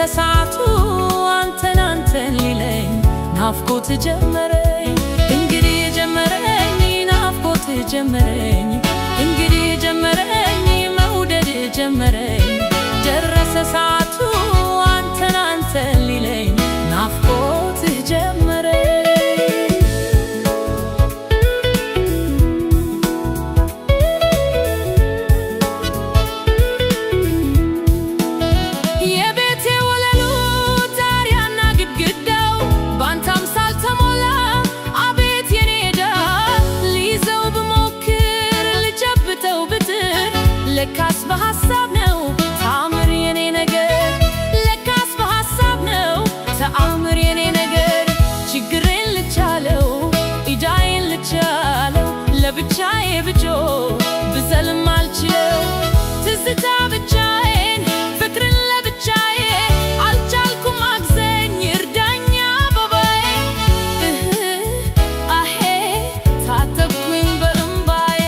ሰዓቱ አንተን ሊለኝ ናፍቆት ጀመረኝ እንግዲህ ጀመረኝ ናፍቆት ጀመረኝ እንግዲህ ጀመረኝ መውደድ ጀመረኝ ደረሰ ሰዓቱ አንተን ሊለኝ ናፍቆት ጀመረኝ ለካስ በሐሳብ ነው ተአምር የኔ ነገር ለካስ በሐሳብ ነው ተአምር የኔ ነገር ችግሬን ልቻለው ኢዳዬን ልቻለው ለብቻዬ ብጮህ ብዘልም አልችለው ትዝታ ብቻዬን ፍቅርን ለብቻዬ አልቻልኩም አግዘኝ እርዳኝ አበባዬ አሄ ታጠብኩኝ በእምባዬ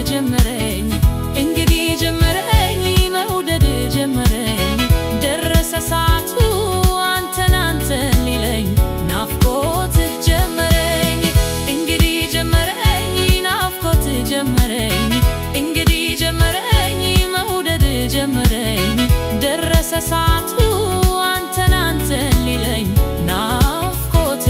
ጀመረኝ እንግዲህ ጀመረኝ መውደድ ጀመረኝ ደረሰ ሰዓቱ አንተን ሊለኝ ናፍቆት ጀመረኝ እንግዲህ ጀመረኝ ናፍቆት ጀመረኝ እንግዲህ ጀመረኝ መውደድ ጀመረኝ ደረሰ ሰዓቱ አንተን ሊለኝ ናፍቆት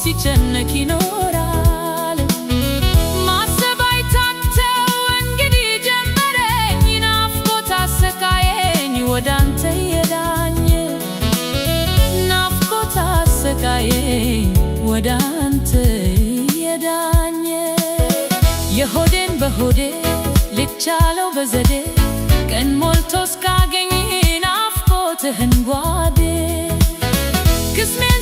ሲጨነቅ ይኖራል ማሰብ አይታክተው እንግዲህ ጀመረኝ ናፍቆት አሰቃየኝ ወዳንተ የዳኝ ናፍቆት አሰቃየኝ ወዳንተ የዳኝ የሆዴን በሆዴ ልቻለው በዘዴ ቀን ሞልቶ እስካገኝ ናፍቆትህን ጓዴ ቅስሜን